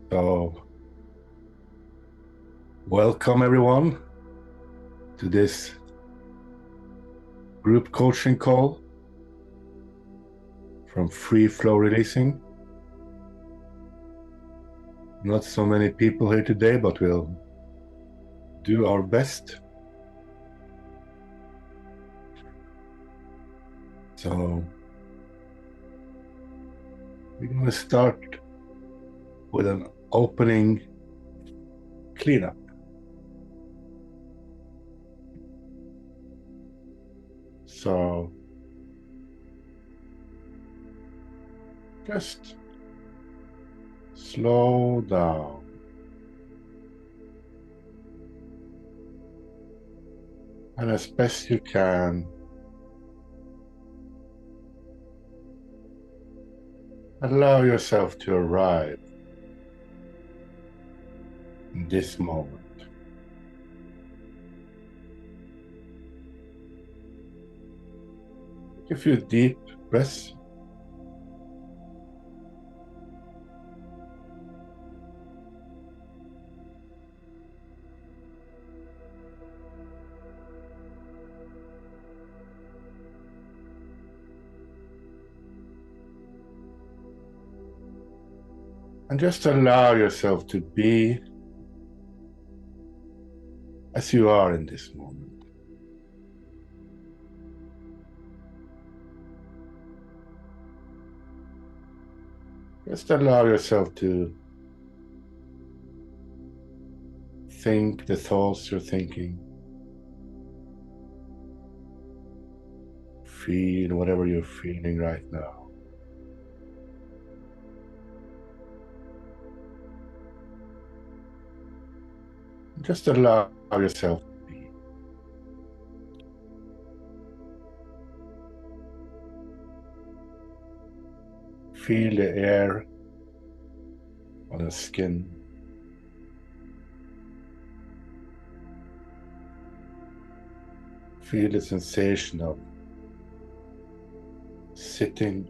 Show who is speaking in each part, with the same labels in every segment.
Speaker 1: So, welcome everyone to this group coaching call from Free Flow Releasing. Not so many people here today, but we'll do our best. So, we're going to start with an opening cleanup. So, just slow down. And as best you can, allow yourself to arrive in this moment. Take a few deep breaths. And just allow yourself to be as you are in this moment. Just allow yourself to think the thoughts you're thinking. Feel whatever you're feeling right now. Just allow yourself to be. Feel the air on the skin. Feel the sensation of sitting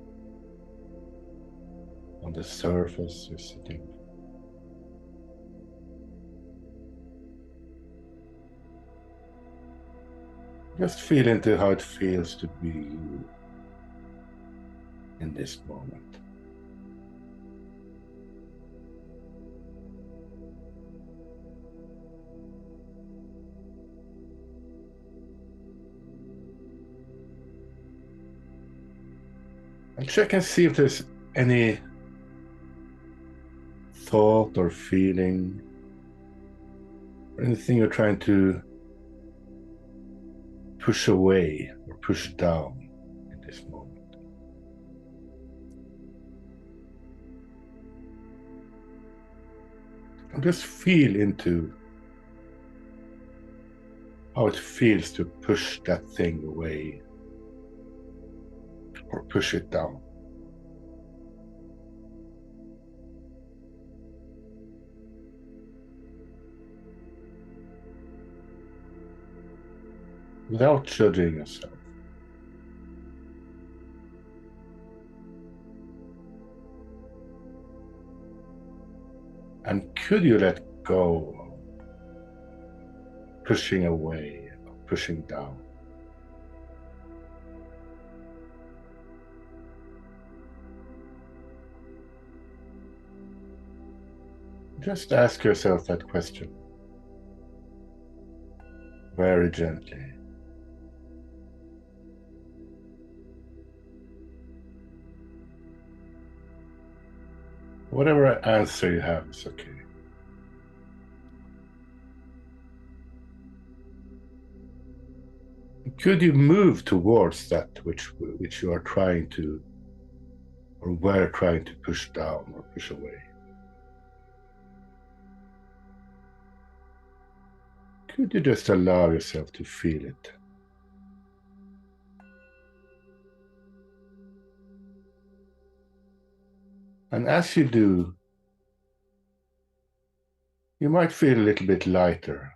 Speaker 1: on the surface you're sitting. Just feel into how it feels to be you in this moment. And check and see if there's any thought or feeling or anything you're trying to push away or push down in this moment. And just feel into how it feels to push that thing away or push it down. Without judging yourself. And could you let go of pushing away, or pushing down? Just ask yourself that question very gently. Whatever answer you have is okay. Could you move towards that which you are trying to, or were trying to push down or push away? Could you just allow yourself to feel it? And as you do, you might feel a little bit lighter,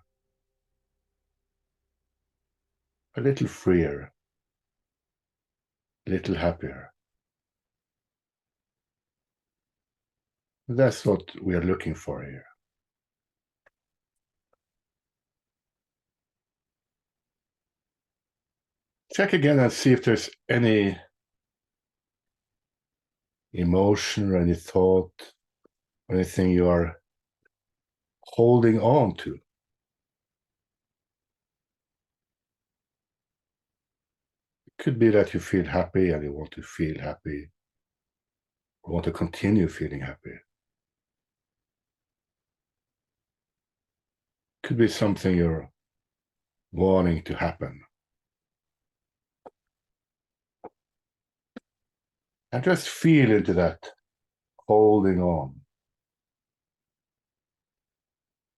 Speaker 1: a little freer, a little happier. That's what we are looking for here. Check again and see if there's any emotion or any thought, or anything you are holding on to. It could be that you feel happy and you want to feel happy, or want to continue feeling happy. Could be something you're wanting to happen. And just feel into that holding on.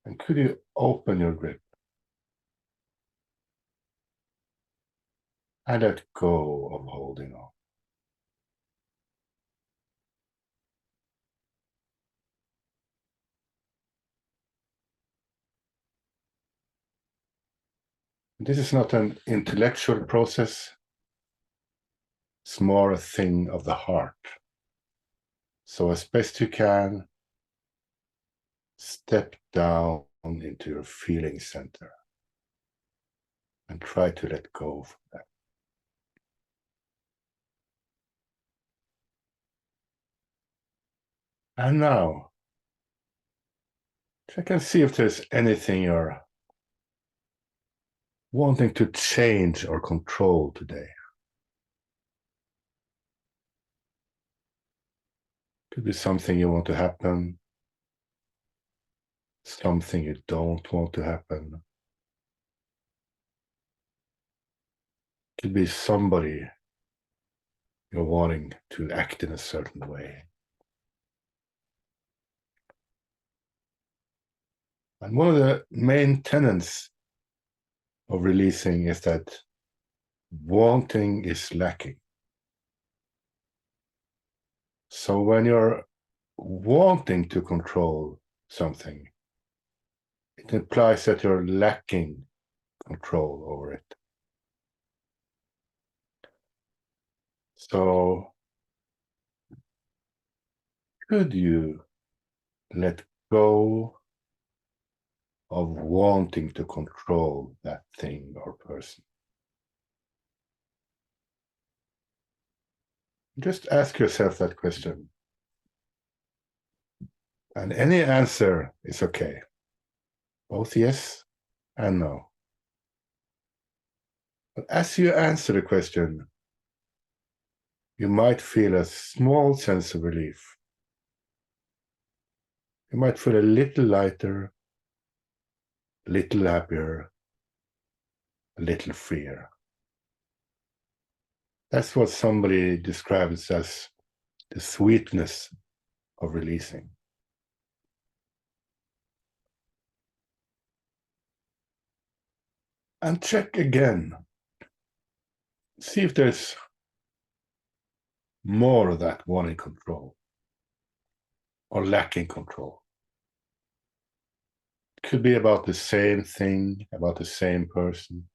Speaker 1: And could you open your grip and let go of holding on? This is not an intellectual process. It's more a thing of the heart. So as best you can, step down into your feeling center and try to let go from that. And now, check and see if there's anything you're wanting to change or control today. Could be something you want to happen, something you don't want to happen. Could be somebody you're wanting to act in a certain way. And one of the main tenets of releasing is that wanting is lacking. So when you're wanting to control something, it implies that you're lacking control over it. So could you let go of wanting to control that thing or person? Just ask yourself that question. And any answer is okay. Both yes and no. But as you answer the question, you might feel a small sense of relief. You might feel a little lighter, a little happier, a little freer. That's what somebody describes as the sweetness of releasing. And check again. See if there's more of that wanting control or lacking control. It could be about the same thing, about the same person,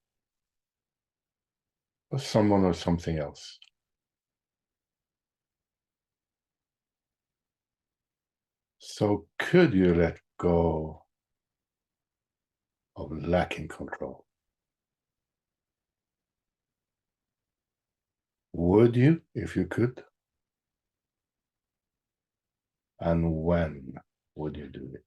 Speaker 1: or someone or something else. So could you let go of lacking control? Would you, if you could? And when would you do it?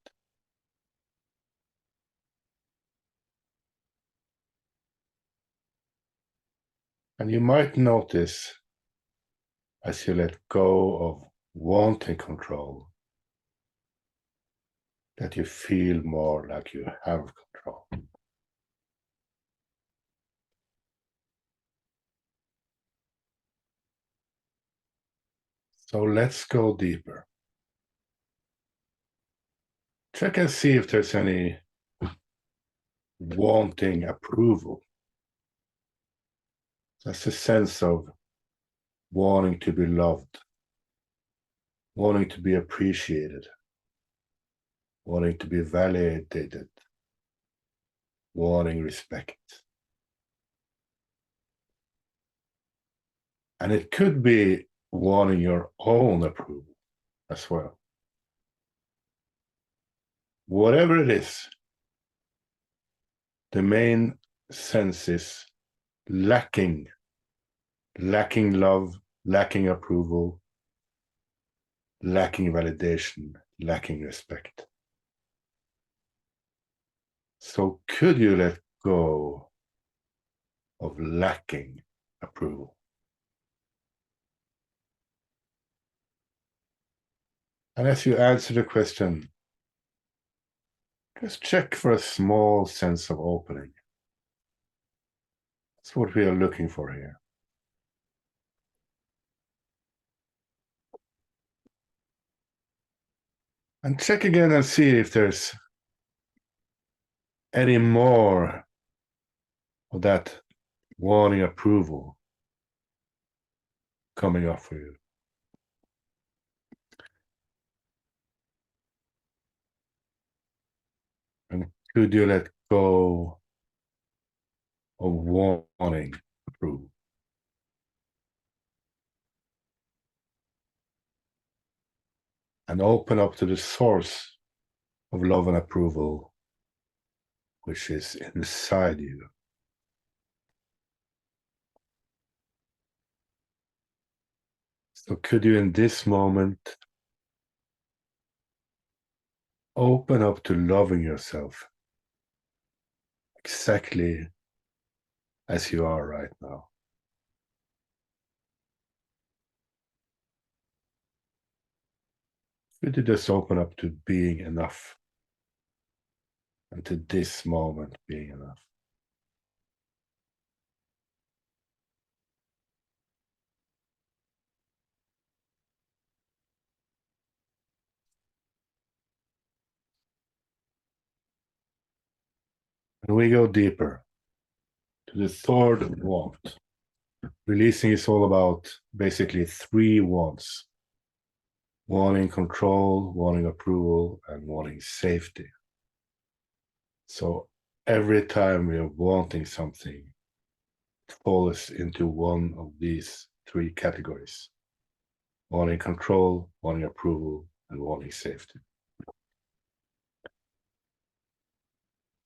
Speaker 1: And you might notice, as you let go of wanting control, that you feel more like you have control. So let's go deeper. Check and see if there's any wanting approval. That's a sense of wanting to be loved, wanting to be appreciated, wanting to be validated, wanting respect. And it could be wanting your own approval as well. whatever it is, the main sense is lacking love, lacking approval, lacking validation, lacking respect. So could you let go of lacking approval? And as you answer the question, just check for a small sense of opening. That's what we are looking for here. And check again and see if there's any more of that wanting approval coming up for you. And could you let go of wanting approval? And open up to the source of love and approval, which is inside you. So could you in this moment open up to loving yourself exactly as you are right now? Could you just open up to being enough and to this moment being enough? And we go deeper to the third want. Releasing is all about basically three wants: wanting control, wanting approval, and wanting safety. So every time we are wanting something, it falls into one of these three categories: wanting control, wanting approval, and wanting safety.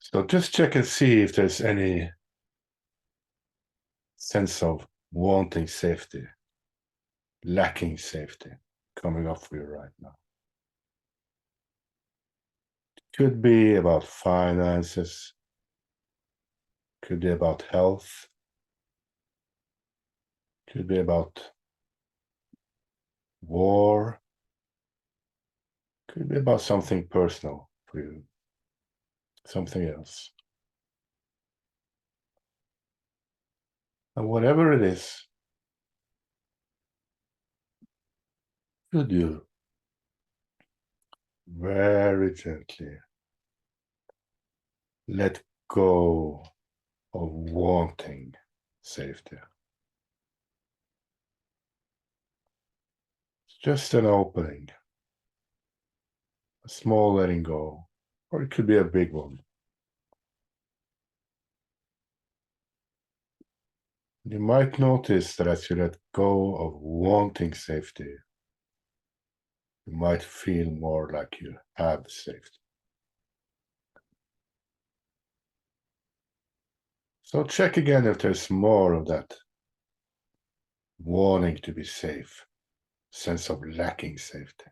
Speaker 1: So just check and see if there's any sense of wanting safety, lacking safety coming up for you right now. Could be about finances, could be about health, could be about war, could be about something personal for you, something else. And whatever it is, could you very gently let go of wanting safety? It's just an opening, a small letting go, or it could be a big one. You might notice that as you let go of wanting safety, you might feel more like you have safety. So check again if there's more of that wanting to be safe, sense of lacking safety.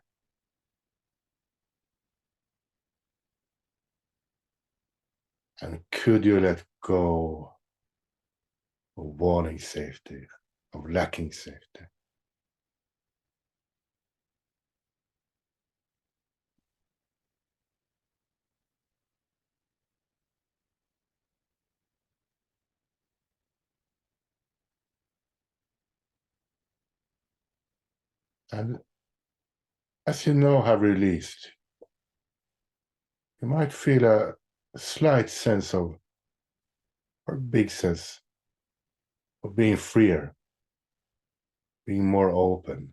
Speaker 1: And could you let go of wanting safety, of lacking safety? And as you now have released, you might feel a slight sense of, or a big sense of being freer, being more open,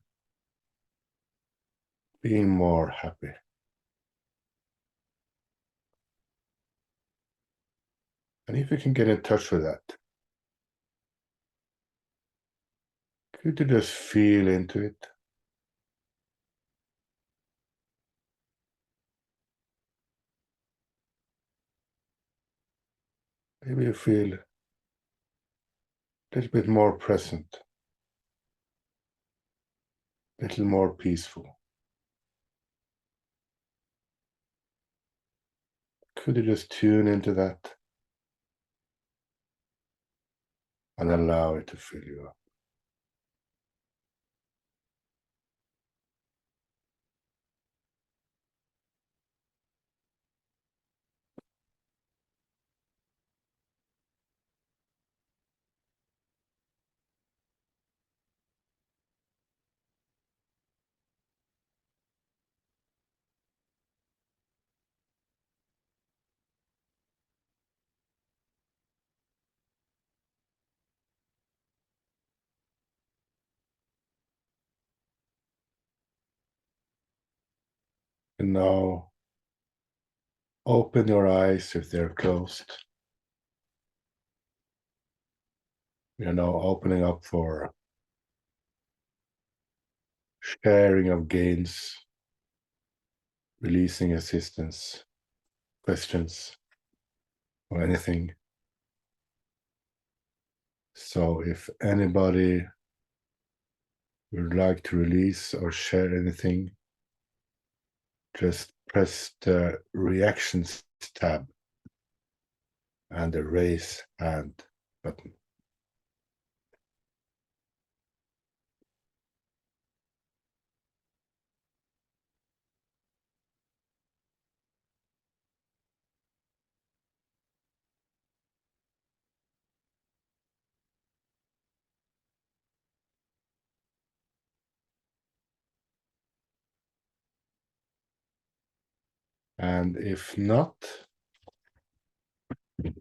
Speaker 1: being more happy. And if you can get in touch with that, could you just feel into it? Maybe you feel a little bit more present, a little more peaceful. Could you just tune into that and allow it to fill you up? And now open your eyes if they're closed. We are now opening up for sharing of gains, releasing assistance, questions, or anything. So if anybody would like to release or share anything, just press the reactions tab and the raise hand button. And if not, you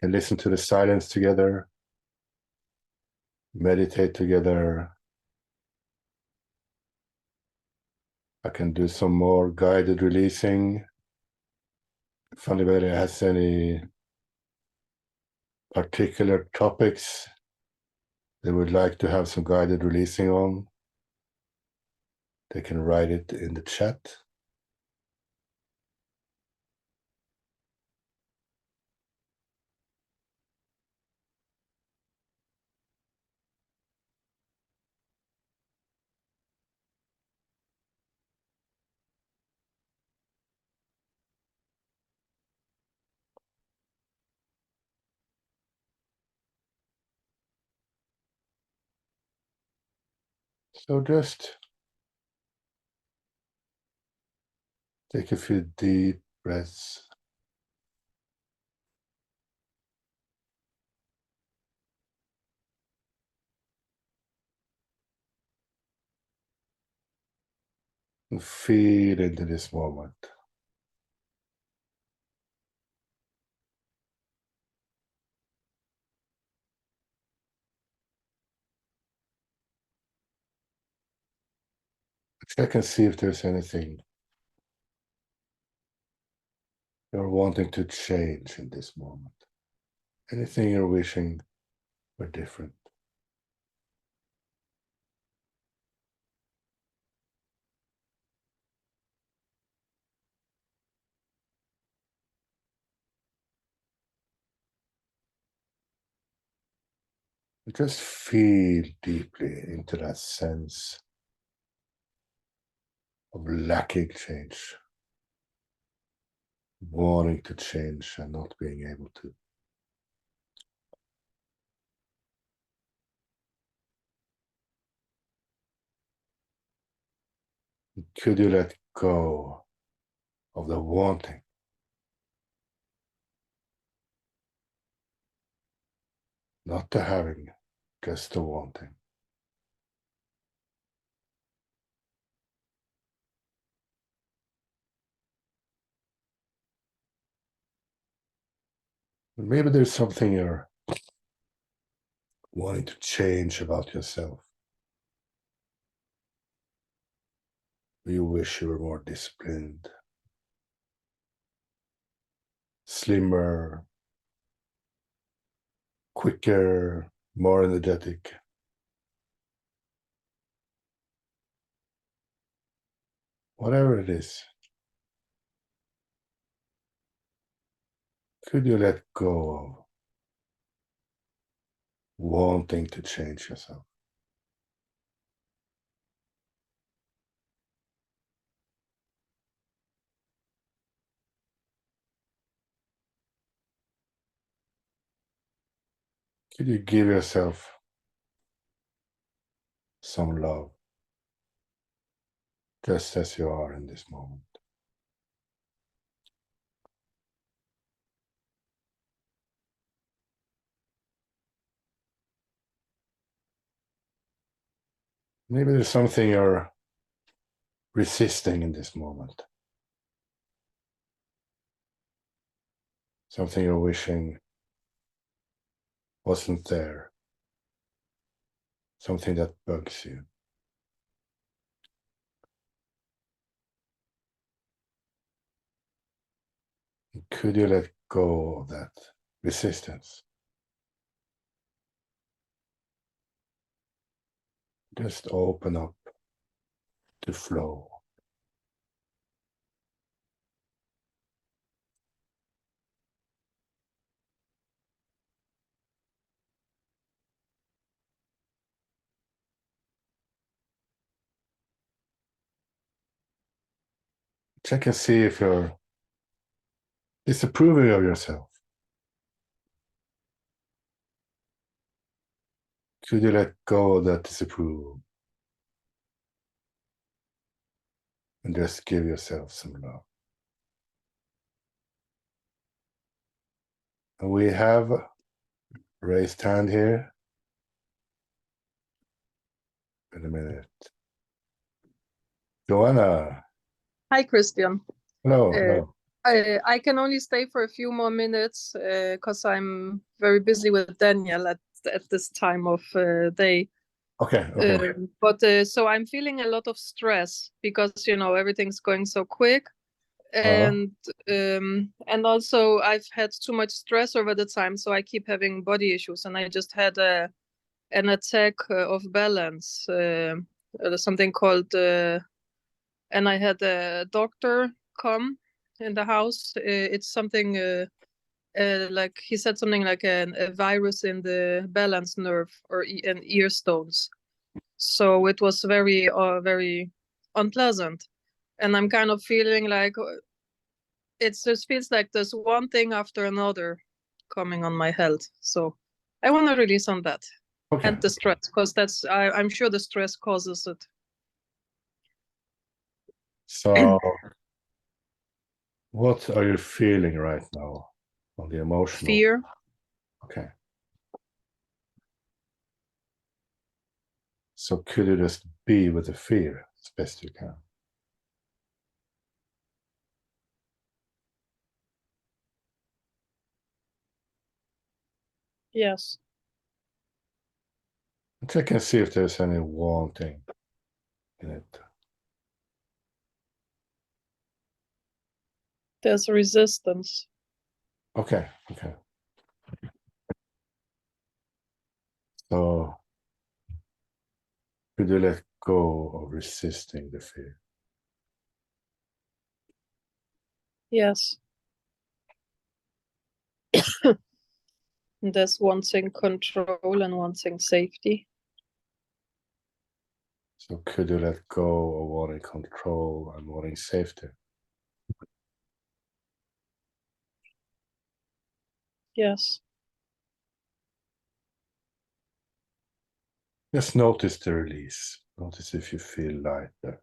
Speaker 1: can listen to the silence together, meditate together. I can do some more guided releasing. If anybody has any particular topics they would like to have some guided releasing on, they can write it in the chat. So just take a few deep breaths. And feel into this moment. Check and see if there's anything you're wanting to change in this moment. Anything you're wishing were different. Just feel deeply into that sense of lacking change, wanting to change and not being able to. Could you let go of the wanting? Not the having, just the wanting. Maybe there's something you're wanting to change about yourself. You wish you were more disciplined, slimmer, quicker, more energetic. Whatever it is. Could you let go of wanting to change yourself? Could you give yourself some love, just as you are in this moment? Maybe there's something you're resisting in this moment. Something you're wishing wasn't there. Something that bugs you. Could you let go of that resistance? Just open up to flow. Check and see if you're disapproving of yourself. Could you let go of that disapproval and just give yourself some love? And we have raised hand here. Wait a minute. Joanna.
Speaker 2: Hi, Christian.
Speaker 1: Hello. Hello.
Speaker 2: I can only stay for a few more minutes because I'm very busy with Daniel at this time of day.
Speaker 1: Okay. Okay.
Speaker 2: But so I'm feeling a lot of stress because everything's going so quick, and also I've had too much stress over the time, so I keep having body issues, and I just had an attack of balance, something called, and I had a doctor come in the house. It's something like he said something like a virus in the balance nerve or an ear stones. So it was very very unpleasant, and I'm kind of feeling like it just feels like there's one thing after another coming on my health. So I want to release on that.
Speaker 1: Okay.
Speaker 2: And the stress, because I'm sure the stress causes it.
Speaker 1: So what are you feeling right now on the emotional?
Speaker 2: Fear.
Speaker 1: Okay. So could you just be with the fear as best you can?
Speaker 2: Yes.
Speaker 1: Check and see if there's any wanting in it.
Speaker 2: There's resistance.
Speaker 1: Okay. Okay. So could you let go of resisting the fear?
Speaker 2: Yes. There's wanting control and wanting safety.
Speaker 1: So could you let go of wanting control and wanting safety?
Speaker 2: Yes.
Speaker 1: Just notice the release. Notice if you feel lighter,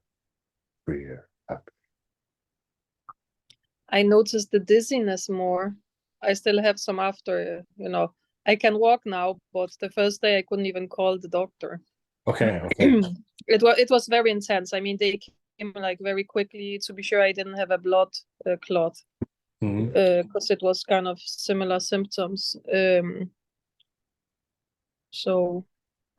Speaker 1: freer, happy.
Speaker 2: I noticed the dizziness more. I still have some after, I can walk now, but the first day I couldn't even call the doctor.
Speaker 1: Okay. Okay.
Speaker 2: It was very intense. I mean, they came like very quickly to be sure I didn't have a blood clot, because it was kind of similar symptoms. So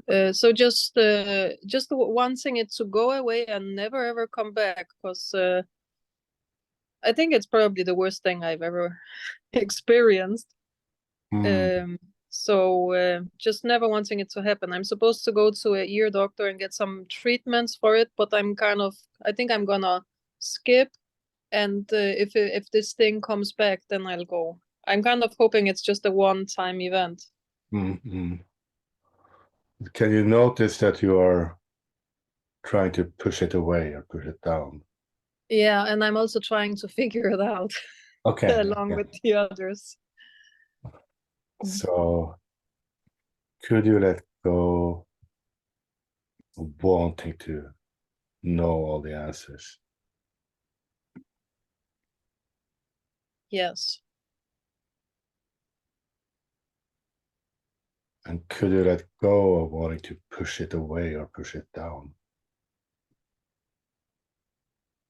Speaker 2: just wanting it to go away and never ever come back, because I think it's probably the worst thing I've ever experienced. So just never wanting it to happen. I'm supposed to go to a ear doctor and get some treatments for it, but I think I'm gonna skip, and if this thing comes back, then I'll go. I'm kind of hoping it's just a one-time event.
Speaker 1: Mm-hmm. Can you notice that you are trying to push it away or push it down?
Speaker 2: Yeah, and I'm also trying to figure it out
Speaker 1: Okay.
Speaker 2: along with the others.
Speaker 1: So could you let go of wanting to know all the answers?
Speaker 2: Yes.
Speaker 1: And could you let go of wanting to push it away or push it down?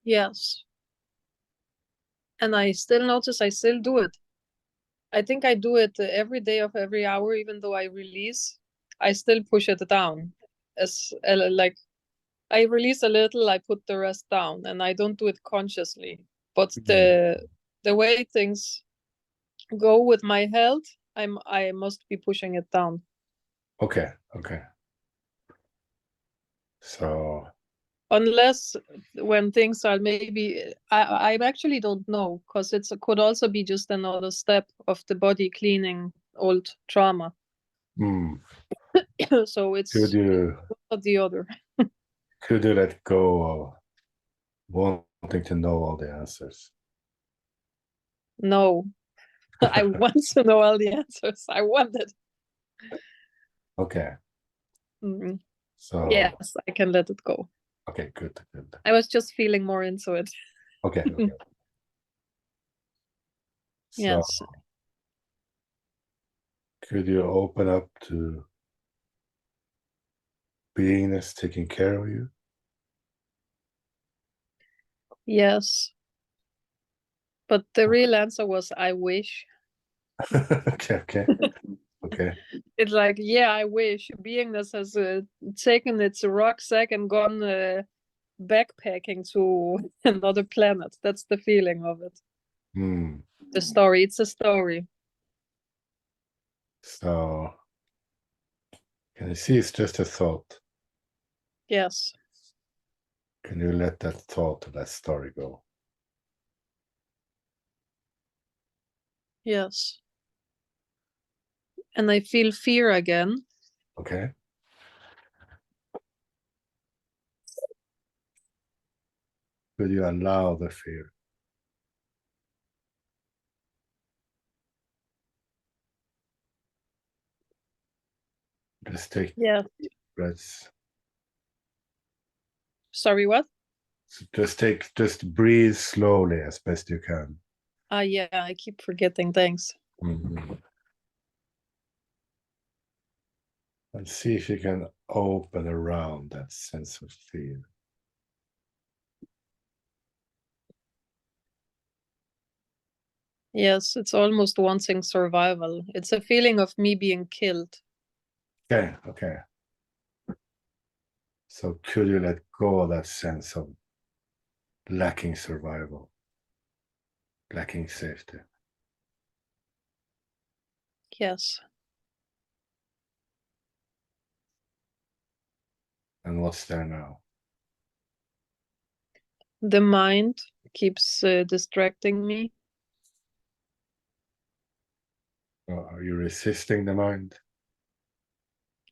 Speaker 2: Yes. And I still notice I still do it. I think I do it every day of every hour, even though I release, I still push it down. As like I release a little, I put the rest down, and I don't do it consciously. But the way things go with my health, I must be pushing it down.
Speaker 1: Okay, okay. So
Speaker 2: Unless when things are maybe I actually don't know, because it could also be just another step of the body cleaning old trauma. So it's
Speaker 1: could you
Speaker 2: not the other.
Speaker 1: let go of wanting to know all the answers?
Speaker 2: No, I want to know all the answers. I want it.
Speaker 1: Okay.
Speaker 2: Mhm.
Speaker 1: So
Speaker 2: Yes, I can let it go.
Speaker 1: okay, good, good.
Speaker 2: I was just feeling more into it.
Speaker 1: Okay, okay. So
Speaker 2: Yes.
Speaker 1: could you open up to beingness taking care of you?
Speaker 2: Yes. But the real answer was I wish.
Speaker 1: Okay, okay, okay.
Speaker 2: It's like, yeah, I wish. Beingness has taken its rucksack and gone backpacking to another planet. That's the feeling of it.
Speaker 1: Hmm.
Speaker 2: The story. It's a story.
Speaker 1: So can you see it's just a thought?
Speaker 2: Yes.
Speaker 1: Can you let that thought, that story go?
Speaker 2: Yes. And I feel fear again.
Speaker 1: Okay. Could you allow the fear? Just take
Speaker 2: Yeah.
Speaker 1: breaths.
Speaker 2: Sorry, what?
Speaker 1: Just breathe slowly as best you can.
Speaker 2: Yeah, I keep forgetting. Thanks.
Speaker 1: Mm-hmm. And see if you can open around that sense of fear.
Speaker 2: Yes, it's almost wanting survival. It's a feeling of me being killed.
Speaker 1: Okay, okay. So could you let go of that sense of lacking survival, lacking safety?
Speaker 2: Yes.
Speaker 1: And what's there now?
Speaker 2: The mind keeps distracting me.
Speaker 1: Are you resisting the mind?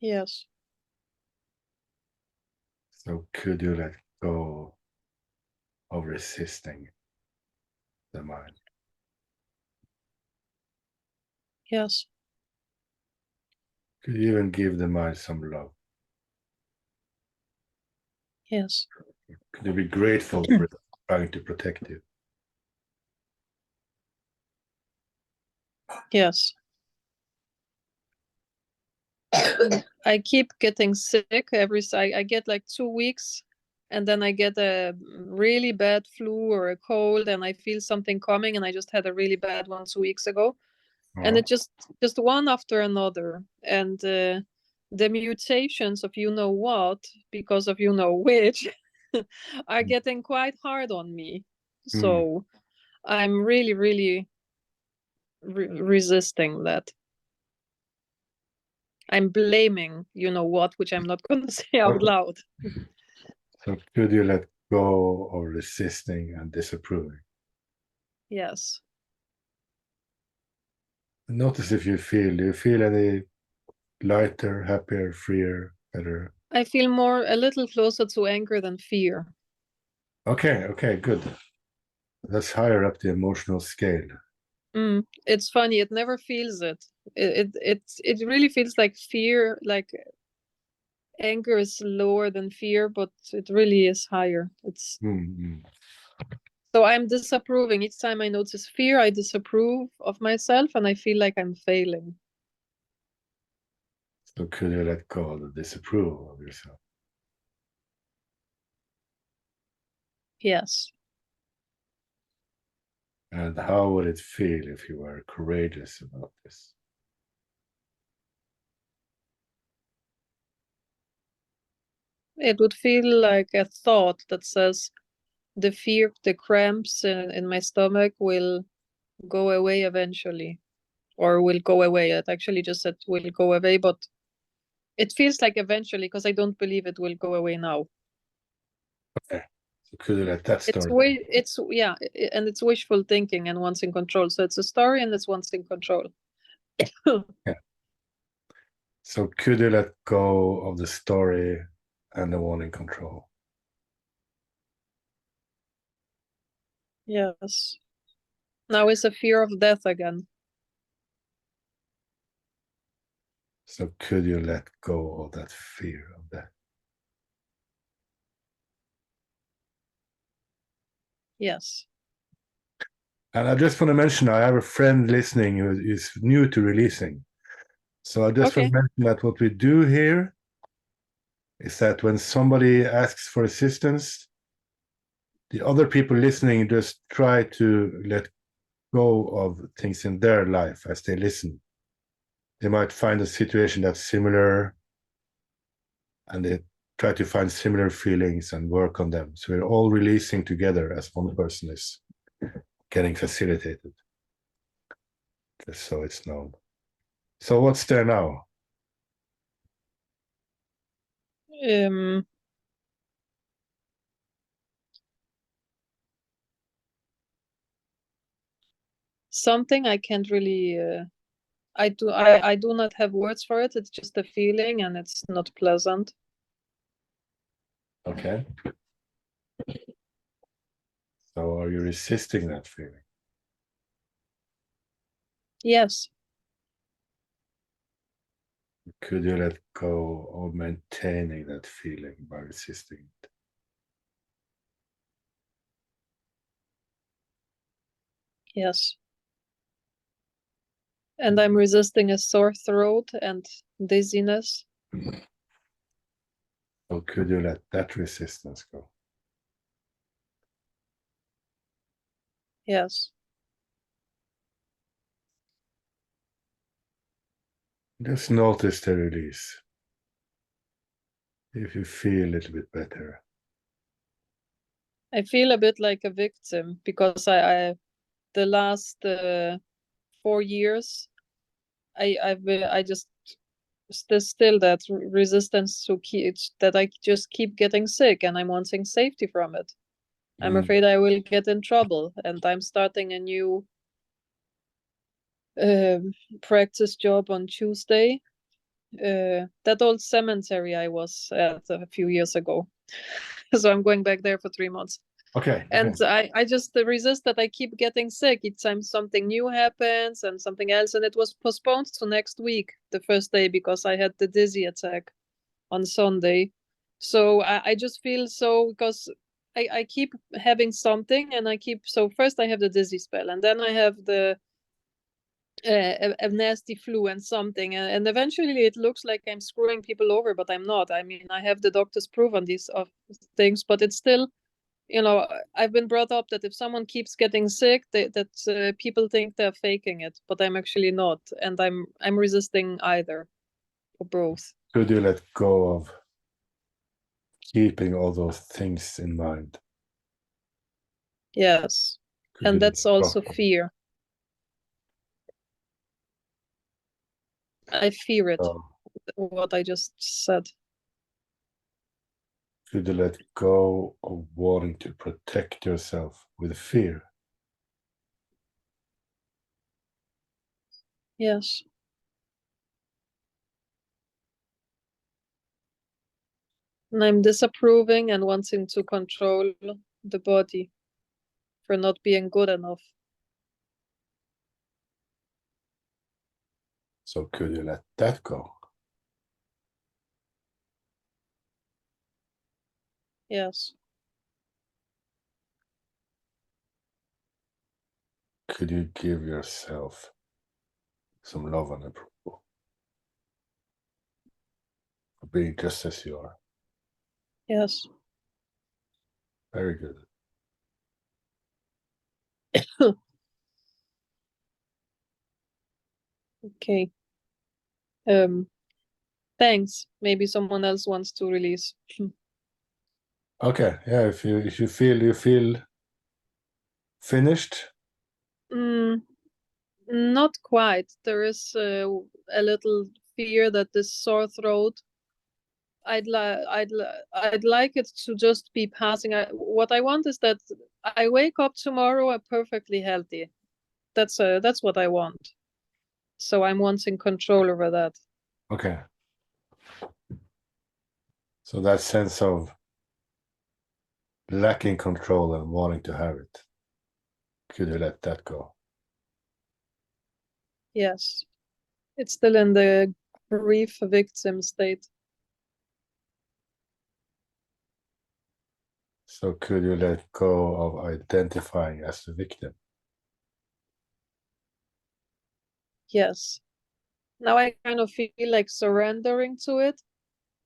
Speaker 2: Yes.
Speaker 1: So could you let go of resisting the mind?
Speaker 2: Yes.
Speaker 1: Could you even give the mind some love?
Speaker 2: Yes.
Speaker 1: Could you be grateful for it trying to protect you?
Speaker 2: Yes. I keep getting sick I get like 2 weeks, and then I get a really bad flu or a cold, and I feel something coming, and I just had a really bad one 2 weeks ago. And it just one after another. And the mutations of you know what, because of you know which, are getting quite hard on me. So I'm really, really resisting that. I'm blaming you know what, which I'm not going to say out loud.
Speaker 1: So could you let go of resisting and disapproving?
Speaker 2: Yes.
Speaker 1: Notice if you feel, do you feel any lighter, happier, freer, better?
Speaker 2: I feel more a little closer to anger than fear.
Speaker 1: Okay, good. That's higher up the emotional scale.
Speaker 2: It's funny, it never feels it. It really feels like fear, like anger is lower than fear, but it really is higher. It's
Speaker 1: Mm-hmm.
Speaker 2: so I'm disapproving. Each time I notice fear, I disapprove of myself and I feel like I'm failing.
Speaker 1: So could you let go of the disapproval of yourself?
Speaker 2: Yes.
Speaker 1: And how would it feel if you were courageous about this?
Speaker 2: It would feel like a thought that says the fear, the cramps in my stomach will go away eventually, or will go away. It actually just said will go away, but it feels like eventually because I don't believe it will go away now.
Speaker 1: Okay. So could you let that
Speaker 2: It's
Speaker 1: story?
Speaker 2: it's yeah, and it's wishful thinking and one's in control. So it's a story and it's one's in control.
Speaker 1: Yeah. So could you let go of the story and the one in control?
Speaker 2: Yes. Now it's a fear of death again.
Speaker 1: So could you let go of that fear of death?
Speaker 2: Yes.
Speaker 1: And I just want to mention, I have a friend listening who is new to releasing. So I just want
Speaker 2: Okay.
Speaker 1: to mention that what we do here is that when somebody asks for assistance, the other people listening just try to let go of things in their life as they listen. They might find a situation that's similar and they try to find similar feelings and work on them. So we're all releasing together as one person is getting facilitated, just so it's known. So what's there now?
Speaker 2: Um Something I can't really I do not have words for it. It's just a feeling and it's not pleasant.
Speaker 1: Okay. So are you resisting that feeling?
Speaker 2: Yes.
Speaker 1: Could you let go of maintaining that feeling by resisting it?
Speaker 2: Yes. And I'm resisting a sore throat and dizziness.
Speaker 1: So could you let that resistance go?
Speaker 2: Yes.
Speaker 1: Just notice the release. If you feel a little bit better.
Speaker 2: I feel a bit like a victim because I the last 4 years I just still that resistance to keep that I just keep getting sick and I'm wanting safety from it. I'm afraid I will get in trouble and I'm starting a new practice job on Tuesday. That old cemetery I was at a few years ago. So I'm going back there for 3 months.
Speaker 1: Okay.
Speaker 2: And I just resist that I keep getting sick each time something new happens and something else. And it was postponed to next week, the first day, because I had the dizzy attack on Sunday. So I just feel so because I keep having something and I keep so first I have the dizzy spell and then I have the a nasty flu and something and eventually it looks like I'm screwing people over, but I'm not. I mean, I have the doctor's proof on these of things, but it's still, you know, I've been brought up that if someone keeps getting sick, that people think they're faking it, but I'm actually not, and I'm resisting either or both.
Speaker 1: Could you let go of keeping all those things in mind?
Speaker 2: Yes,
Speaker 1: Could you
Speaker 2: and
Speaker 1: let
Speaker 2: that's also
Speaker 1: drop them?
Speaker 2: fear. I fear it.
Speaker 1: So
Speaker 2: What I just said.
Speaker 1: could you let go of wanting to protect yourself with fear?
Speaker 2: Yes. And I'm disapproving and wanting to control the body for not being good enough.
Speaker 1: So could you let that go?
Speaker 2: Yes.
Speaker 1: Could you give yourself some love and approval for being just as you are?
Speaker 2: Yes.
Speaker 1: Very good.
Speaker 2: Okay. Thanks. Maybe someone else wants to release.
Speaker 1: Okay, yeah, if you feel finished.
Speaker 2: Not quite. There is a little fear that this sore throat. I'd like it to just be passing. What I want is that I wake up tomorrow perfectly healthy. That's what I want. So I'm wanting control over that.
Speaker 1: Okay. So that sense of lacking control and wanting to have it, could you let that go?
Speaker 2: Yes. It's still in the grief victim state.
Speaker 1: So could you let go of identifying as the victim?
Speaker 2: Yes. Now I kind of feel like surrendering to it,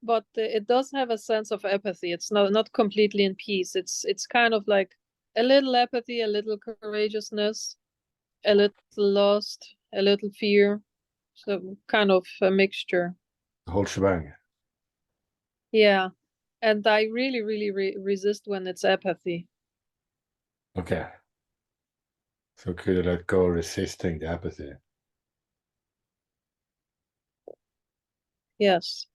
Speaker 2: but it does have a sense of apathy. It's not completely in peace. It's kind of like a little apathy, a little courageousness, a little lost, a little fear. So kind of a mixture.
Speaker 1: The whole shebang.
Speaker 2: Yeah. And I really, really resist when it's apathy.
Speaker 1: Okay. So could you let go resisting the apathy?
Speaker 2: Yes.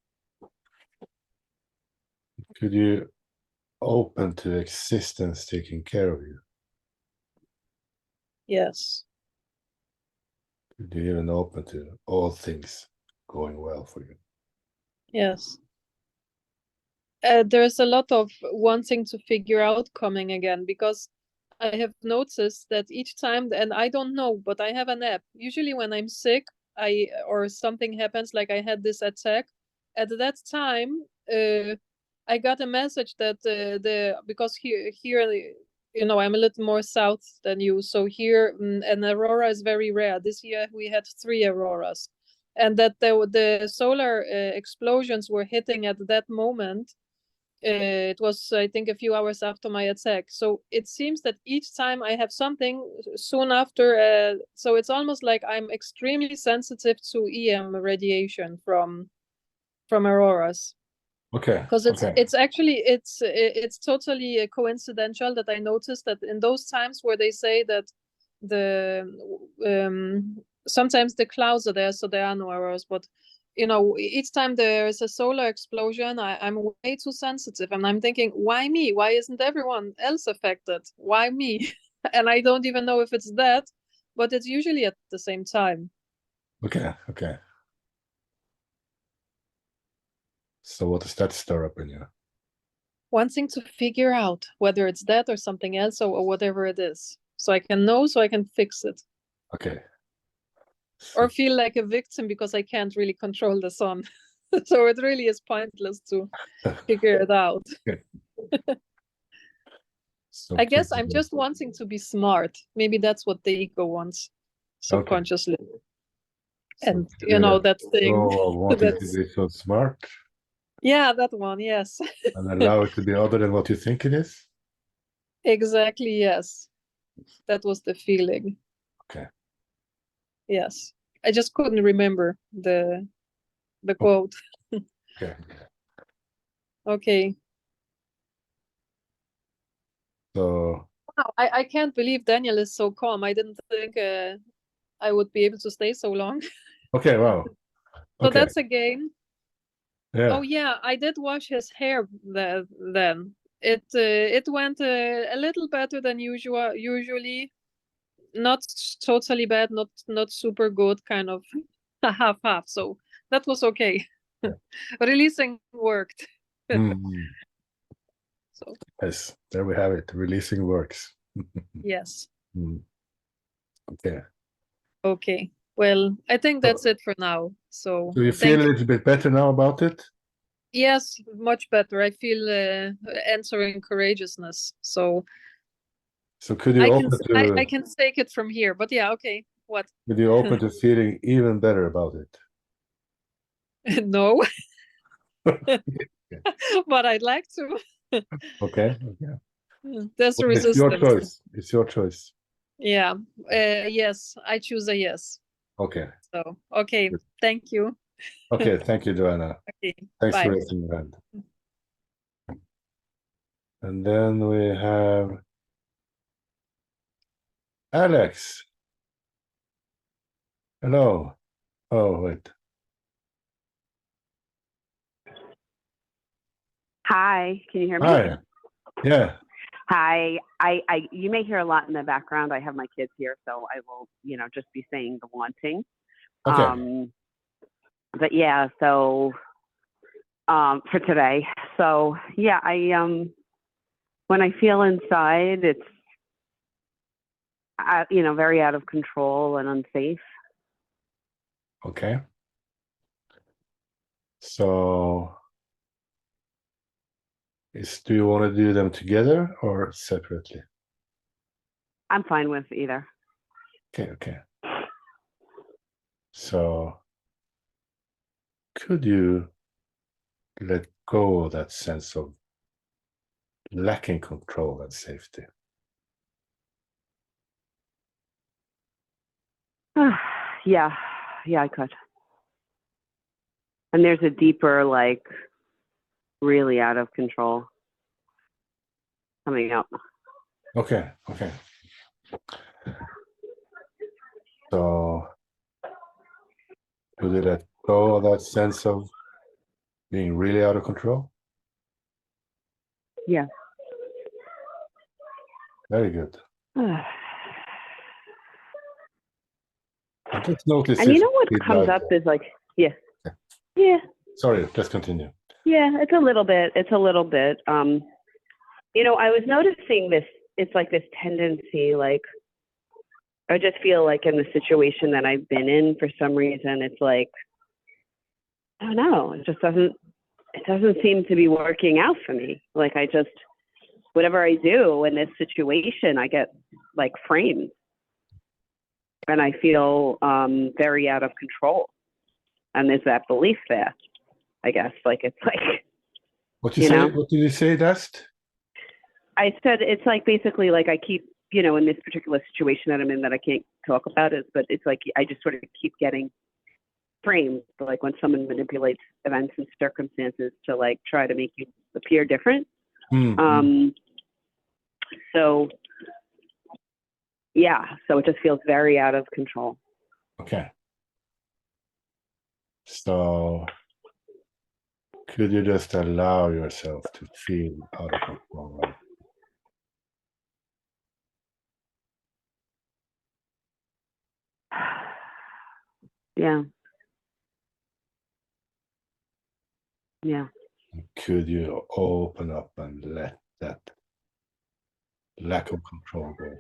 Speaker 1: Could you open to existence taking care of you?
Speaker 2: Yes.
Speaker 1: Could you even open to all things going well for you?
Speaker 2: Yes. There's a lot of wanting to figure out coming again because I have noticed that each time, and I don't know, but I have an app. Usually when I'm sick, or something happens, like I had this attack. At that time, I got a message that because here I'm a little more south than you, so here an aurora is very rare. This year we had 3 auroras, and that the solar explosions were hitting at that moment. It was, I think, a few hours after my attack. So it seems that each time I have something soon after, so it's almost like I'm extremely sensitive to EM radiation from auroras.
Speaker 1: Okay.
Speaker 2: Because
Speaker 1: Okay.
Speaker 2: it's totally coincidental that I noticed that in those times where they say that the sometimes the clouds are there, so there are no auroras, but each time there is a solar explosion, I'm way too sensitive, and I'm thinking, why me? Why isn't everyone else affected? Why me? And I don't even know if it's that, but it's usually at the same time.
Speaker 1: Okay. Okay. So what does that stir up in you?
Speaker 2: Wanting to figure out whether it's that or something else or whatever it is, so I can know, so I can fix it.
Speaker 1: Okay.
Speaker 2: Or feel like a victim because I can't really control the sun. So it really is pointless to figure it out.
Speaker 1: Okay. So
Speaker 2: I guess I'm just wanting to be smart. Maybe that's what the ego wants subconsciously.
Speaker 1: So
Speaker 2: And that thing.
Speaker 1: wanting to be so smart
Speaker 2: Yeah, that one, yes.
Speaker 1: and allow it to be other than what you think it is.
Speaker 2: Exactly, yes. That was the feeling.
Speaker 1: Okay.
Speaker 2: Yes. I just couldn't remember the quote.
Speaker 1: Okay.
Speaker 2: Okay.
Speaker 1: So
Speaker 2: Wow, I can't believe Daniel is so calm. I didn't think I would be able to stay so long.
Speaker 1: okay, wow.
Speaker 2: So
Speaker 1: Okay.
Speaker 2: that's a gain.
Speaker 1: Yeah.
Speaker 2: Oh yeah, I did wash his hair then. It went a little better than usually. not totally bad, not super good, kind of half. So that was okay.
Speaker 1: Yeah.
Speaker 2: Releasing worked.
Speaker 1: Mhm.
Speaker 2: So
Speaker 1: Yes, there we have it. Releasing works.
Speaker 2: yes.
Speaker 1: Mm. Okay.
Speaker 2: Okay. Well, I think that's it for now. So
Speaker 1: Do you
Speaker 2: thank
Speaker 1: feel a little bit better now about it?
Speaker 2: yes, much better. I feel answering courageousness. So
Speaker 1: So could you open
Speaker 2: I
Speaker 1: to
Speaker 2: can take it from here. But yeah, okay. What?
Speaker 1: feeling even better about it?
Speaker 2: No, but I'd like to.
Speaker 1: Okay. Okay.
Speaker 2: There's a
Speaker 1: Well, it's your
Speaker 2: resistance.
Speaker 1: choice. It's your choice.
Speaker 2: Yeah. Yes, I choose a yes.
Speaker 1: Okay.
Speaker 2: So okay.
Speaker 1: Good.
Speaker 2: Thank you.
Speaker 1: Okay. Thank you, Joanna.
Speaker 2: Okay.
Speaker 1: Thanks for
Speaker 2: Bye.
Speaker 1: raising your hand. And then we have Alex. Hello. Oh, wait.
Speaker 3: Hi, can you hear me?
Speaker 1: Hi. Yeah.
Speaker 3: Hi. You may hear a lot in the background. I have my kids here, so I will, just be saying the wanting.
Speaker 1: Okay.
Speaker 3: But yeah, so for today. So yeah, when I feel inside, it's very out of control and unsafe.
Speaker 1: Okay. So do you want to do them together or separately?
Speaker 3: I'm fine with either.
Speaker 1: Okay, okay. So could you let go of that sense of lacking control and safety?
Speaker 3: Yeah, I could. And there's a deeper, like, really out of control coming up.
Speaker 1: Okay, okay. So could you let go of that sense of being really out of control?
Speaker 3: Yeah.
Speaker 1: Very good. I just noticed
Speaker 3: And
Speaker 1: this.
Speaker 3: what comes up is like, yeah.
Speaker 1: Sorry, let's continue.
Speaker 3: Yeah, it's a little bit. I was noticing this. It's like this tendency, like I just feel like in the situation that I've been in, for some reason, it's like I don't know. It just doesn't. It doesn't seem to be working out for me. Like I just, whatever I do in this situation, I get like framed, and I feel very out of control. And there's that belief there. I guess like it's like.
Speaker 1: What you say? What did you say last?
Speaker 3: I said it's like basically like I keep, in this particular situation that I'm in that I can't talk about it, but it's like I just sort of keep getting framed, like when someone manipulates events and circumstances to like try to make you appear different. So yeah, so it just feels very out of control.
Speaker 1: Okay. So could you just allow yourself to feel out of control? Right?
Speaker 3: Yeah. Yeah.
Speaker 1: Could you open up and let that lack of control go?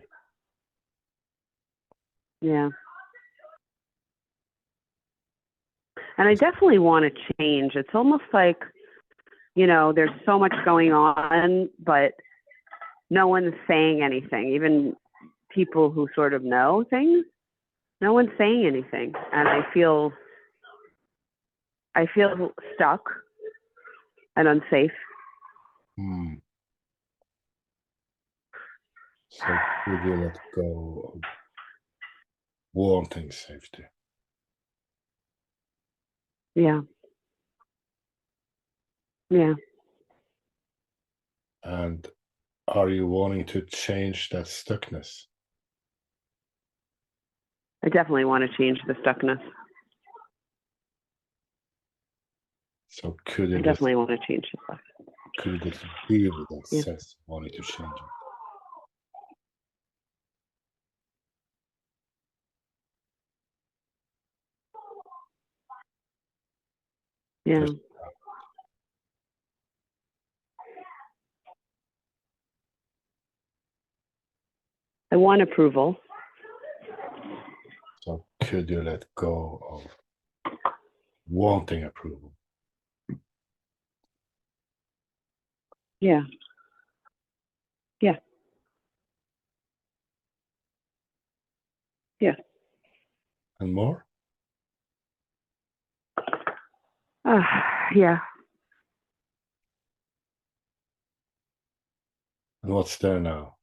Speaker 3: Yeah. And I definitely want to change. It's almost like, there's so much going on, but no one's saying anything. Even people who sort of know things, no one's saying anything. And I feel stuck and unsafe.
Speaker 1: So could you let go of wanting safety?
Speaker 3: Yeah. Yeah.
Speaker 1: And are you wanting to change that stuckness?
Speaker 3: I definitely want to change the stuckness.
Speaker 1: So could you
Speaker 3: I definitely want to change the stuff.
Speaker 1: Could you just be with that sense of wanting to change it?
Speaker 3: Yeah.
Speaker 1: Just-
Speaker 3: I want approval.
Speaker 1: So could you let go of wanting approval?
Speaker 3: Yeah. Yeah. Yeah.
Speaker 1: And more?
Speaker 3: Yeah.
Speaker 1: And what's there now?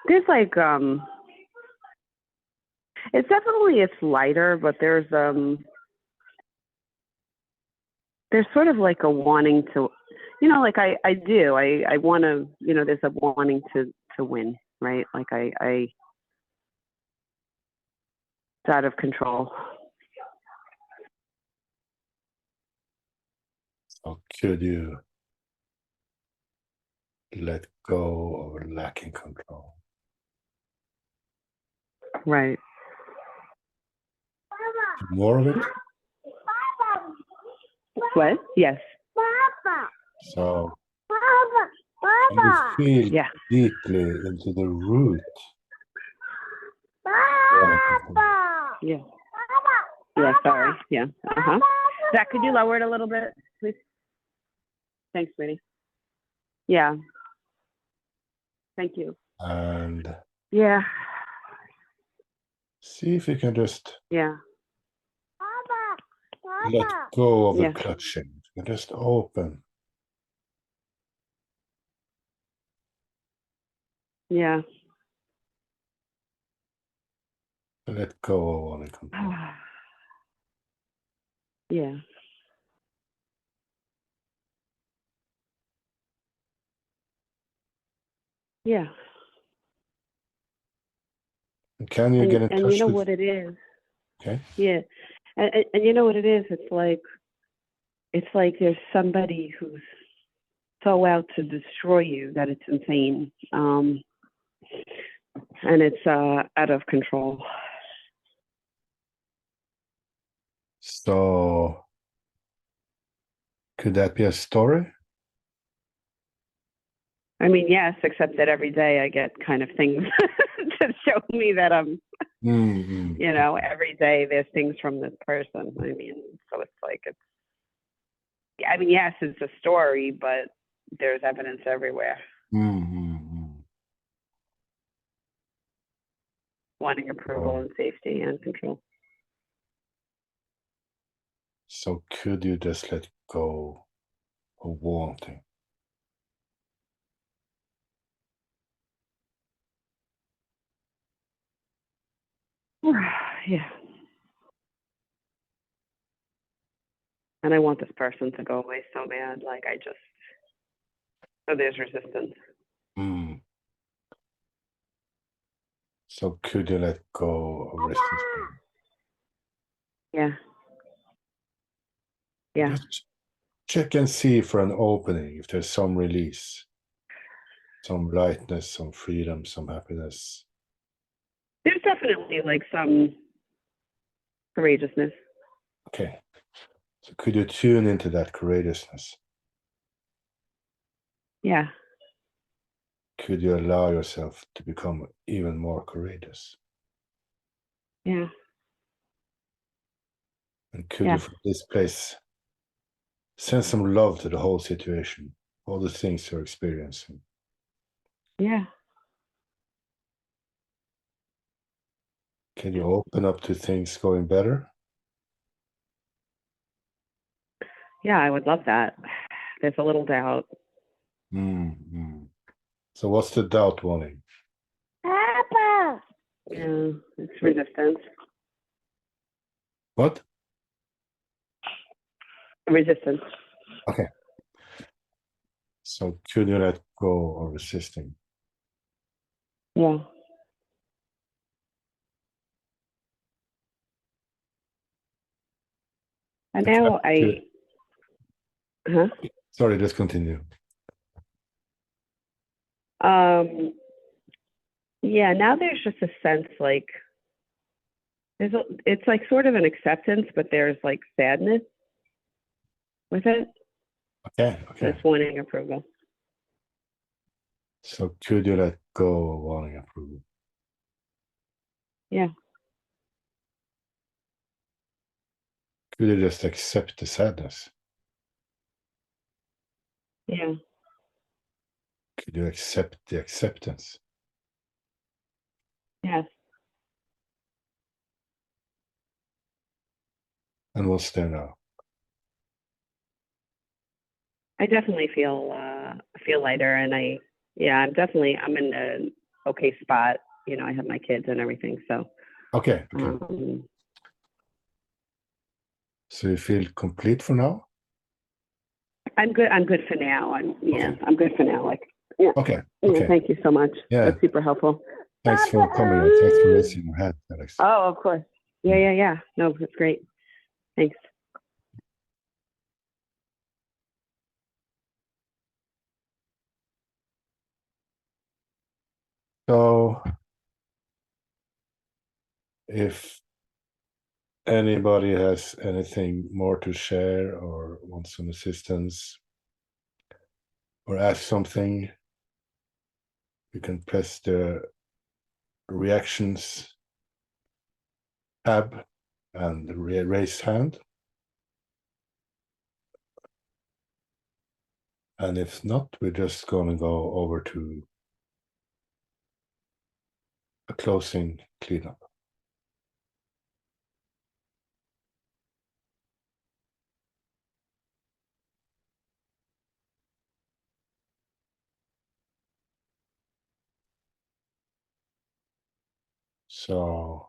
Speaker 3: There's like it's definitely it's lighter, but there's sort of like a wanting to, like I want to, there's a wanting to win, right? Like I it's out of control.
Speaker 1: So could you let go of lacking control?
Speaker 3: Right.
Speaker 1: More of it?
Speaker 3: What? Yes.
Speaker 1: So can you feel
Speaker 3: Yeah.
Speaker 1: deeply into the root? Wanting control?
Speaker 3: Yeah. Yeah, sorry. Yeah. Uh-huh. Zach, could you lower it a little bit, please? Thanks, sweetie. Yeah. Thank you.
Speaker 1: And
Speaker 3: Yeah.
Speaker 1: see if you can just
Speaker 3: Yeah.
Speaker 1: let go of the
Speaker 3: Yeah.
Speaker 1: clutching. You can just open.
Speaker 3: Yeah.
Speaker 1: Let go of wanting control.
Speaker 3: Yeah. Yeah.
Speaker 1: And can you get in
Speaker 3: And
Speaker 1: touch
Speaker 3: you know
Speaker 1: with?
Speaker 3: what it is?
Speaker 1: Okay.
Speaker 3: Yeah. And you know what it is? It's like there's somebody who's so out to destroy you that it's insane. And it's out of control.
Speaker 1: So could that be a story?
Speaker 3: I mean, yes, except that every day I get kind of things to show me that I'm,
Speaker 1: Mm-hmm.
Speaker 3: every day there's things from this person. I mean, so it's like, I mean, yes, it's a story, but there's evidence everywhere.
Speaker 1: Mm-hmm.
Speaker 3: Wanting approval
Speaker 1: Oh.
Speaker 3: and safety and control.
Speaker 1: So could you just let go of wanting?
Speaker 3: Yeah. And I want this person to go away so bad. Like so there's resistance.
Speaker 1: Mm. So could you let go of resistance?
Speaker 3: Yeah. Yeah.
Speaker 1: Just check and see for an opening, if there's some release, some lightness, some freedom, some happiness.
Speaker 3: There's definitely like some courageousness.
Speaker 1: Okay. So could you tune into that courageousness?
Speaker 3: Yeah.
Speaker 1: Could you allow yourself to become even more courageous?
Speaker 3: Yeah.
Speaker 1: And could
Speaker 3: Yeah.
Speaker 1: you, from this place, send some love to the whole situation, all the things you're experiencing?
Speaker 3: Yeah.
Speaker 1: Can you open up to things going better?
Speaker 3: Yeah, I would love that. There's a little doubt.
Speaker 1: Mm-hmm. So what's the doubt wanting?
Speaker 3: Papa. Yeah, it's resistance.
Speaker 1: What?
Speaker 3: Resistance.
Speaker 1: Okay. So could you let go of resisting?
Speaker 3: Yeah. And now huh?
Speaker 1: Sorry, let's continue.
Speaker 3: Yeah, now there's just a sense like it's like sort of an acceptance, but there's like sadness with it.
Speaker 1: Okay, okay.
Speaker 3: It's wanting approval.
Speaker 1: So could you let go of wanting approval?
Speaker 3: Yeah.
Speaker 1: Could you just accept the sadness?
Speaker 3: Yeah.
Speaker 1: Could you accept the acceptance?
Speaker 3: Yes.
Speaker 1: And what's there now?
Speaker 3: I definitely feel lighter, and I'm in an okay spot. You know, I have my kids and everything, so
Speaker 1: Okay, okay. So you feel complete for now?
Speaker 3: I'm good. I'm good for now.
Speaker 1: Okay.
Speaker 3: I'm good for now. Like, yeah.
Speaker 1: Okay,
Speaker 3: Yeah,
Speaker 1: okay.
Speaker 3: thank you so much.
Speaker 1: Yeah.
Speaker 3: That's super helpful.
Speaker 1: Thanks for coming and thanks for raising your hand, Alex.
Speaker 3: Oh, of course. Yeah. No, it's great. Thanks.
Speaker 1: So if anybody has anything more to share or wants some assistance or ask something, you can press the reactions tab and raise hand. And if not, we're just going to go over to a closing cleanup. So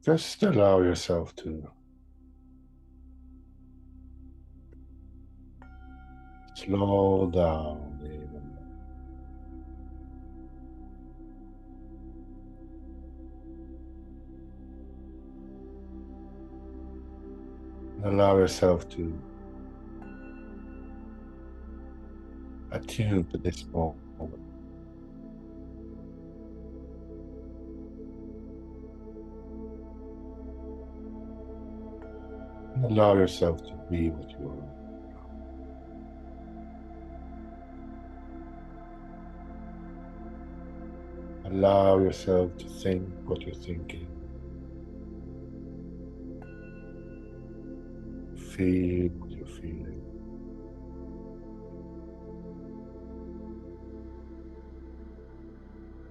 Speaker 1: just allow yourself to slow down even more. Allow yourself to attune to this moment. And allow yourself to be what you are. Allow yourself to think what you're thinking. Feel what you're feeling.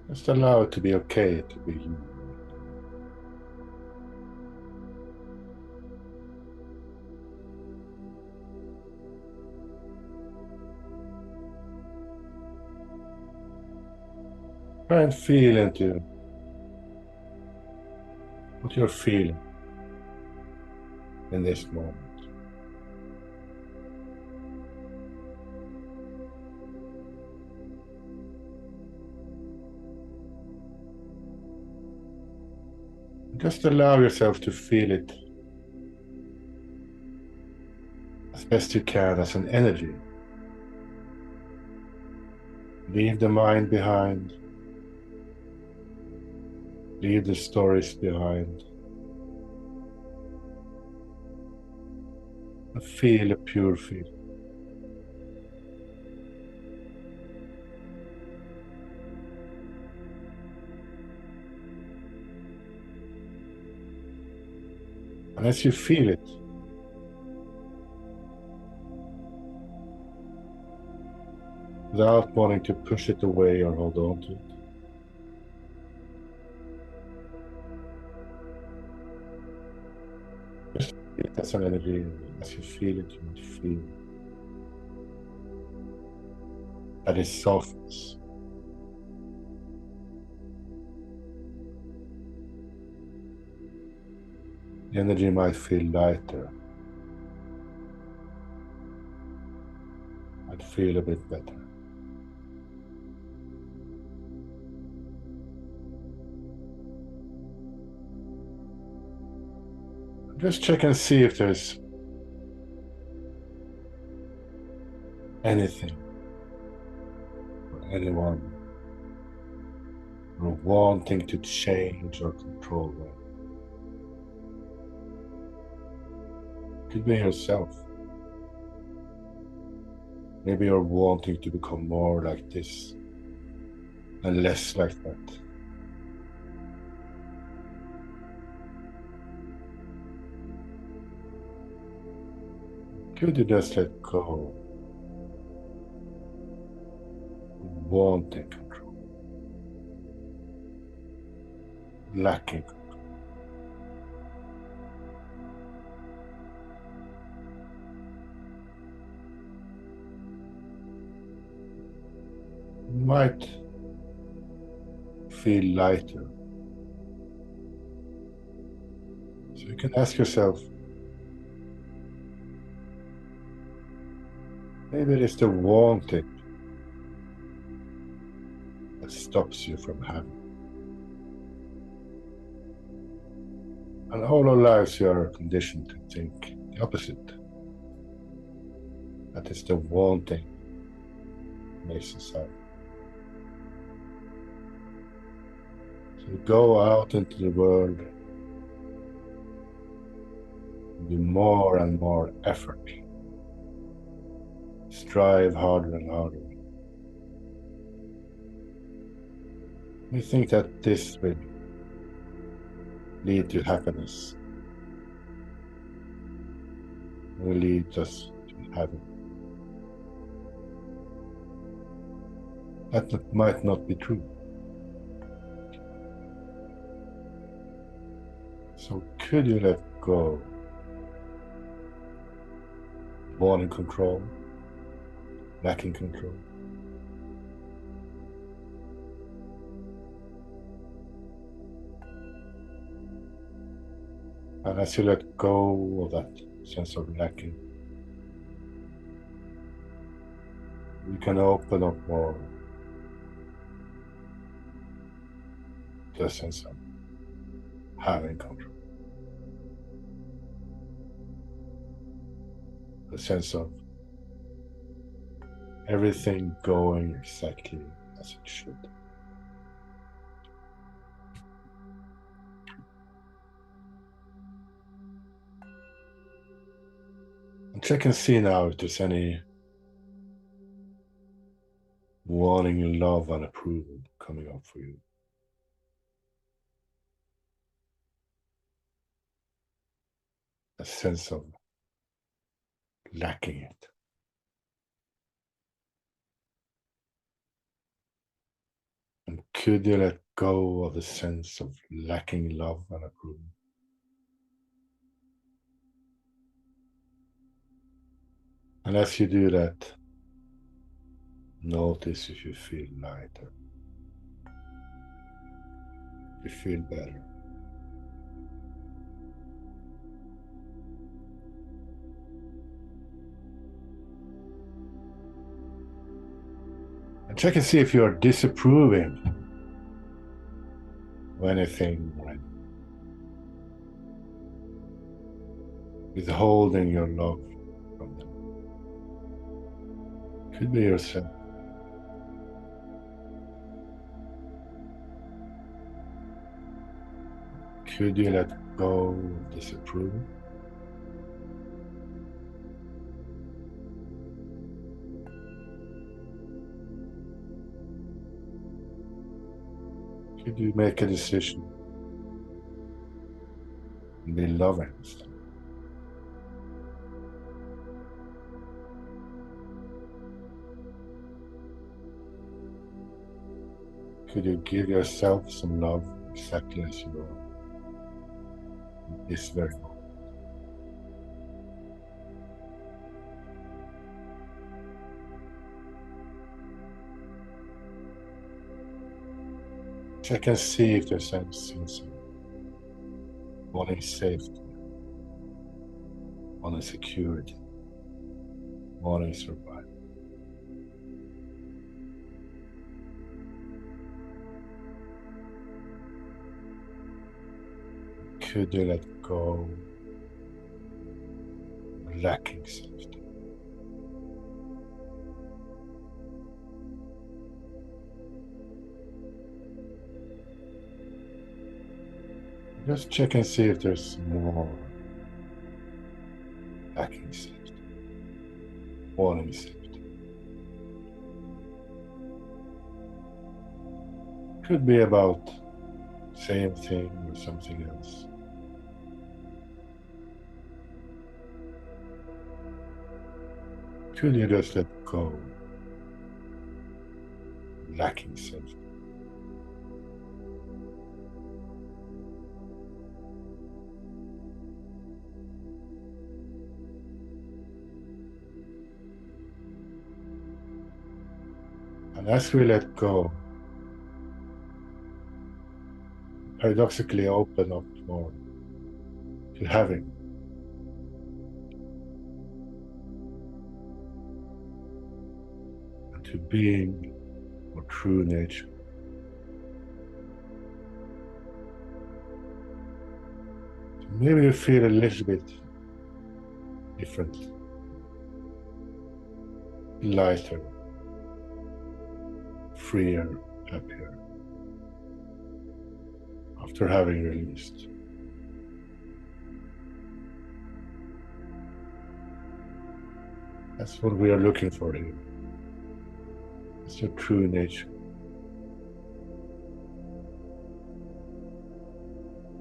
Speaker 1: Just allow it to be okay to be you. Try and feel into what you're feeling in this moment. Just allow yourself to feel it as best you can as an energy. Leave the mind behind. Leave the stories behind. And feel a pure feeling. And as you feel it, without wanting to push it away or hold on to it, just feel it as an energy. As you feel it, you will feel that it softens. The energy might feel lighter. Might feel a bit better. Just check and see if there's anything or anyone or wanting to change or control them. Could be yourself. Maybe you're wanting to become more like this and less like that. Could you just let go? Wanting control, lacking control. You might feel lighter. So you can ask yourself, maybe it is the wanting that stops you from having. And all our lives we are conditioned to think the opposite. That is the wanting makes us happy. So go out into the world, do more and more effort. Strive harder and harder. We think that this will lead to happiness, will lead us to heaven. That might not be true. So could you let go? Wanting control, lacking control. And as you let go of that sense of lacking, you can open up more to a sense of having control. A sense of everything going exactly as it should. And check and see now if there's any wanting love and approval coming up for you. A sense of lacking it. And could you let go of the sense of lacking love and approval? And as you do that, notice if you feel lighter. You feel better. And check and see if you are disapproving of anything, right? Withholding your love from them. Could be yourself. Could you let go of disapproval? Could you make a decision and be loving instead? Could you give yourself some love exactly as you are in this very moment? Check and see if there's any sense of wanting safety, wanting security, wanting survival. Could you let go of lacking safety? Just check and see if there's more lacking safety, warning safety. Could be about same thing or something else. Could you just let go? Lacking safety. And as we let go, paradoxically open up more to having. And to being our true nature. So maybe you feel a little bit different, lighter, freer, happier after having released. That's what we are looking for here. It's your true nature.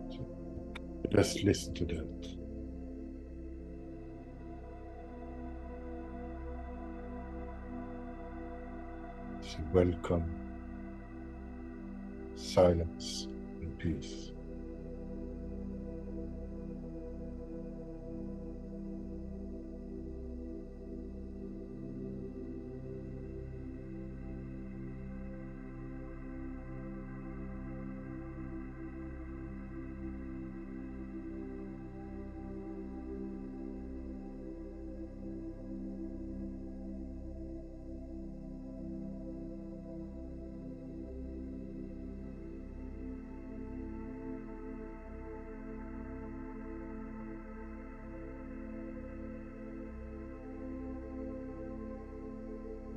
Speaker 1: So just listen to that. So welcome silence and peace.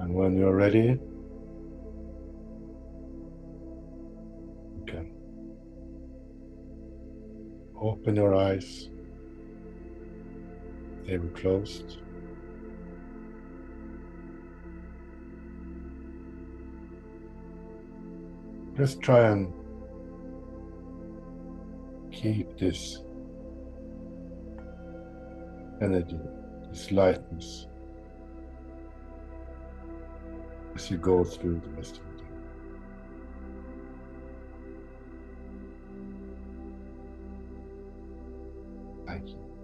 Speaker 1: And when you're ready, you can open your eyes. They were closed. Just try and keep this energy, this lightness as you go through the rest of the day. Thank you.